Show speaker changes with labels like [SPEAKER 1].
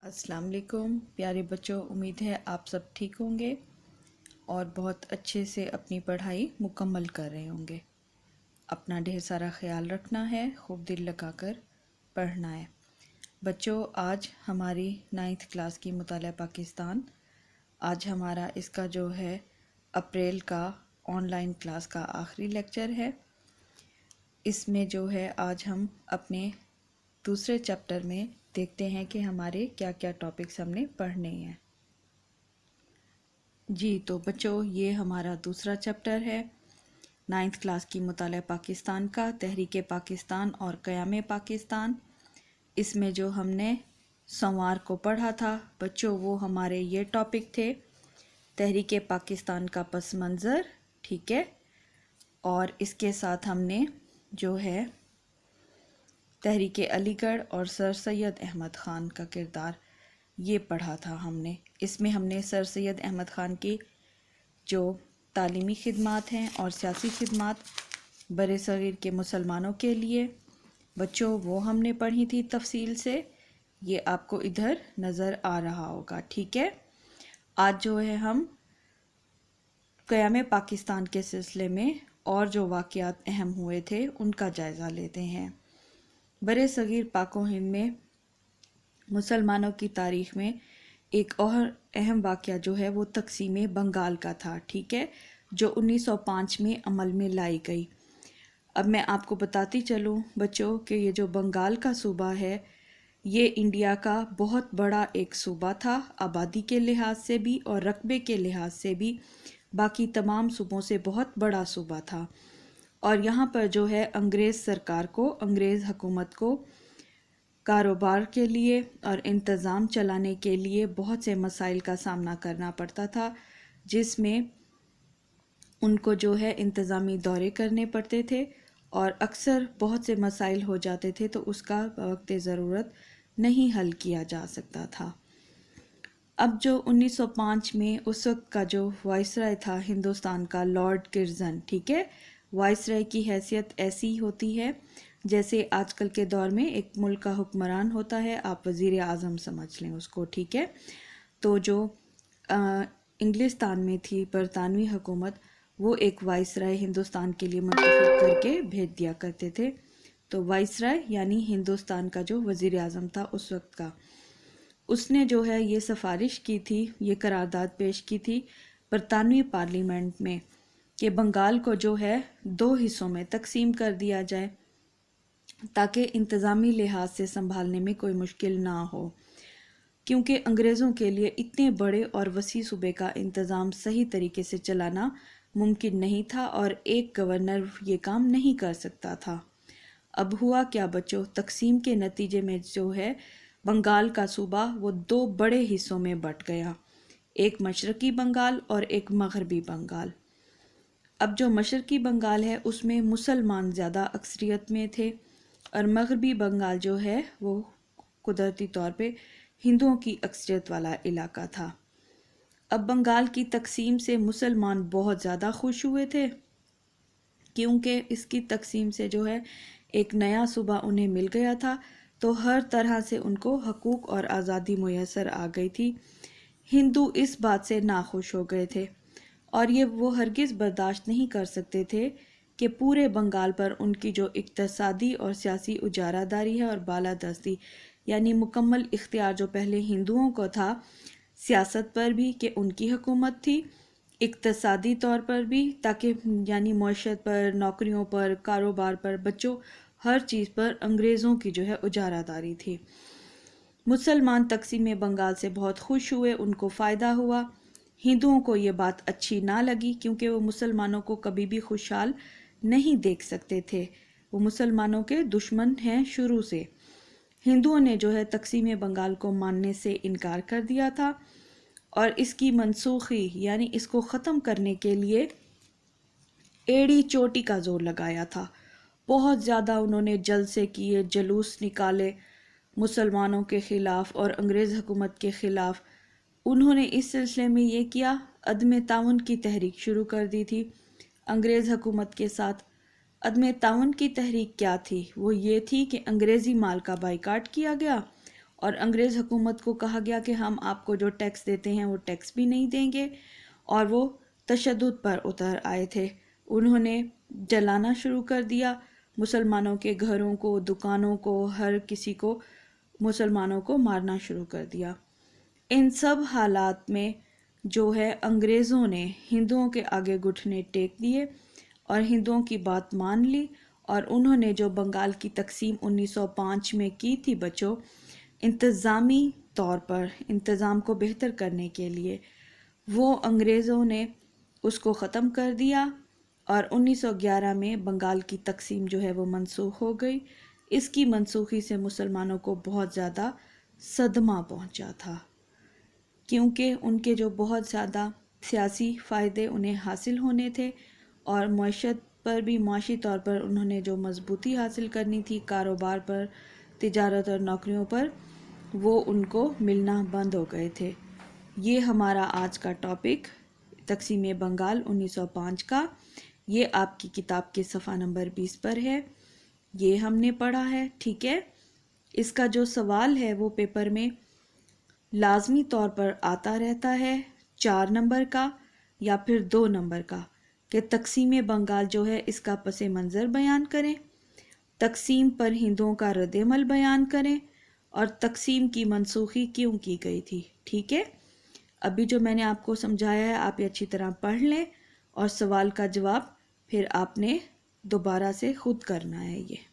[SPEAKER 1] अस्सलाम वालेकुम प्यारे बच्चों, उम्मीद है आप सब ठीक होंगे और बहुत अच्छे से अपनी पढ़ाई मुकम्मल कर रहे होंगे। अपना ढेर सारा ख्याल रखना है, खूब दिल लगाकर पढ़ना है। बच्चों, आज हमारी 9th क्लास की मुताला पाकिस्तान, आज हमारा इसका जो है अप्रैल का ऑनलाइन क्लास का आखिरी लेक्चर है। इसमें जो है आज हम अपने दूसरे चैप्टर में देखते हैं कि हमारे क्या क्या टॉपिक्स हमने पढ़ने हैं। जी तो बच्चों, ये हमारा दूसरा चैप्टर है 9th क्लास की मुताला पाकिस्तान का, तहरीक पाकिस्तान और क़याम पाकिस्तान। इसमें जो हमने सोमवार को पढ़ा था बच्चों, वो हमारे ये टॉपिक थे, तहरीक पाकिस्तान का पस मंज़र, ठीक है। और इसके साथ हमने जो है तहरीक अलीगढ़ और सर सैयद अहमद ख़ान का किरदार ये पढ़ा था हमने। इसमें हमने सर सैयद अहमद ख़ान की जो तालीमी खिदमात हैं और सियासी खिदमात बरे सग़ीर के मुसलमानों के लिए बच्चों, वो हमने पढ़ी थी तफसील से। ये आपको इधर नज़र आ रहा होगा, ठीक है। आज जो है हम क़याम पाकिस्तान के सिलसिले में और जो वाक़यात अहम हुए थे उनका जायज़ा लेते हैं। बरे सग़ीर पाक व हिंद में मुसलमानों की तारीख़ में एक और अहम वाक़या जो है वो तक़सीम बंगाल का था, ठीक है, जो 1905 में अमल में लाई गई। अब मैं आपको बताती चलूँ बच्चों कि ये जो बंगाल का सूबा है ये इंडिया का बहुत बड़ा एक सूबा था, आबादी के लिहाज से भी और रकबे के लिहाज से भी बाकी तमाम सूबों से बहुत बड़ा सूबा था। और यहाँ पर जो है अंग्रेज़ सरकार को, अंग्रेज़ हुकूमत को कारोबार के लिए और इंतज़ाम चलाने के लिए बहुत से मसाइल का सामना करना पड़ता था, जिसमें उनको जो है इंतज़ामी दौरे करने पड़ते थे और अक्सर बहुत से मसाइल हो जाते थे तो उसका वक्त ज़रूरत नहीं हल किया जा सकता था। अब जो 1905 में उस वक्त का जो वाइसराय था हिंदुस्तान का, लॉर्ड किर्जन, ठीक है, वाइसराय की हैसियत ऐसी होती है जैसे आजकल के दौर में एक मुल्क का हुक्मरान होता है, आप वज़ीर आज़म समझ लें उसको, ठीक है। तो जो इंग्लिस्तान में थी बरतानवी हुकूमत, वो एक वाइसराय हिंदुस्तान के लिए मुंतखब करके भेज दिया करते थे। तो वाइसराय यानी हिंदुस्तान का जो वज़ीर आज़म था उस वक्त का, उसने जो है ये सिफारिश की थी, ये करारदाद पेश की थी बरतानवी पार्लियामेंट में कि बंगाल को जो है 2 हिस्सों में तकसीम कर दिया जाए ताकि इंतज़ामी लिहाज से संभालने में कोई मुश्किल ना हो, क्योंकि अंग्रेज़ों के लिए इतने बड़े और वसी सूबे का इंतज़ाम सही तरीके से चलाना मुमकिन नहीं था और एक गवर्नर ये काम नहीं कर सकता था। अब हुआ क्या बच्चों, तकसीम के नतीजे में जो है बंगाल का सूबा वो 2 बड़े हिस्सों में बंट गया, एक मशरक़ी बंगाल और एक मग़रबी बंगाल। अब जो मशरक़ी बंगाल है उसमें मुसलमान ज़्यादा अक्सरियत में थे और मग़रबी बंगाल जो है वो कुदरती तौर पे हिंदुओं की अक्सरियत वाला इलाका था। अब बंगाल की तकसीम से मुसलमान बहुत ज़्यादा खुश हुए थे, क्योंकि इसकी तकसीम से जो है एक नया सूबा उन्हें मिल गया था, तो हर तरह से उनको हकूक़ और आज़ादी मुयस्सर आ गई थी। हिंदू इस बात से नाखुश हो गए थे और ये वो हरगिज़ बर्दाश्त नहीं कर सकते थे कि पूरे बंगाल पर उनकी जो इक़्तिसादी और सियासी उजारादारी है और बालादस्ती यानी मुकम्मल इख्तियार जो पहले हिंदुओं को था सियासत पर भी कि उनकी हुकूमत थी, इक़्तिसादी तौर पर भी, ताकि यानी मईशत पर, नौकरियों पर, कारोबार पर, बच्चों हर चीज़ पर अंग्रेज़ों की जो है उजारादारी थी। मुसलमान तकसीम बंगाल से बहुत खुश हुए, उनको फ़ायदा हुआ। हिंदुओं को ये बात अच्छी ना लगी क्योंकि वो मुसलमानों को कभी भी खुशहाल नहीं देख सकते थे, वो मुसलमानों के दुश्मन हैं शुरू से। हिंदुओं ने जो है तकसीम बंगाल को मानने से इनकार कर दिया था और इसकी मनसूखी यानी इसको ख़त्म करने के लिए एड़ी चोटी का जोर लगाया था। बहुत ज़्यादा उन्होंने जलसे किए, जलूस निकाले मुसलमानों के ख़िलाफ़ और अंग्रेज़ हुकूमत के ख़िलाफ़। उन्होंने इस सिलसिले में ये किया, अदम ताउन की तहरीक शुरू कर दी थी अंग्रेज़ हुकूमत के साथ। अदम ताउन की तहरीक क्या थी? वो ये थी कि अंग्रेज़ी माल का बाइकाट किया गया اور انگریز حکومت کو کہا گیا کہ ہم آپ کو جو ٹیکس دیتے ہیں وہ ٹیکس بھی نہیں دیں گے، اور وہ تشدد پر اتر آئے تھے۔ انہوں نے جلانا شروع کر دیا، مسلمانوں کے گھروں کو، دکانوں کو، ہر کسی کو، مسلمانوں کو مارنا شروع کر دیا۔ ان سب حالات میں جو ہے انگریزوں نے ہندوؤں کے آگے گھٹنے ٹیک دیے اور ہندوؤں کی بات مان لی، اور انہوں نے جو بنگال کی تقسیم 1905 میں کی تھی بچوں، انتظامی طور پر انتظام کو بہتر کرنے کے لیے، وہ انگریزوں نے اس کو ختم کر دیا، اور 1911 میں بنگال کی تقسیم جو ہے وہ منسوخ ہو گئی۔ اس کی منسوخی سے مسلمانوں کو بہت زیادہ صدمہ پہنچا تھا، کیونکہ ان کے جو بہت زیادہ سیاسی فائدے انہیں حاصل ہونے تھے، اور معیشت پر بھی، معاشی طور پر انہوں نے جو مضبوطی حاصل کرنی تھی، کاروبار پر، تجارت اور نوکریوں پر، وہ ان کو ملنا بند ہو گئے تھے۔ یہ ہمارا آج کا ٹاپک تقسیم بنگال 1905 کا، یہ آپ کی کتاب کے صفحہ نمبر 20 پر ہے، یہ ہم نے پڑھا ہے، ٹھیک ہے۔ اس کا جو سوال ہے وہ پیپر میں لازمی طور پر آتا رہتا ہے، 4 نمبر کا یا پھر 2 نمبر کا، کہ تقسیم بنگال جو ہے اس کا پس منظر بیان کریں، تقسیم پر ہندوؤں کا رد عمل بیان کریں، اور تقسیم کی منسوخی کیوں کی گئی تھی، ٹھیک ہے۔ ابھی جو میں نے آپ کو سمجھایا ہے آپ یہ اچھی طرح پڑھ لیں، اور سوال کا جواب پھر آپ نے دوبارہ سے خود کرنا ہے یہ۔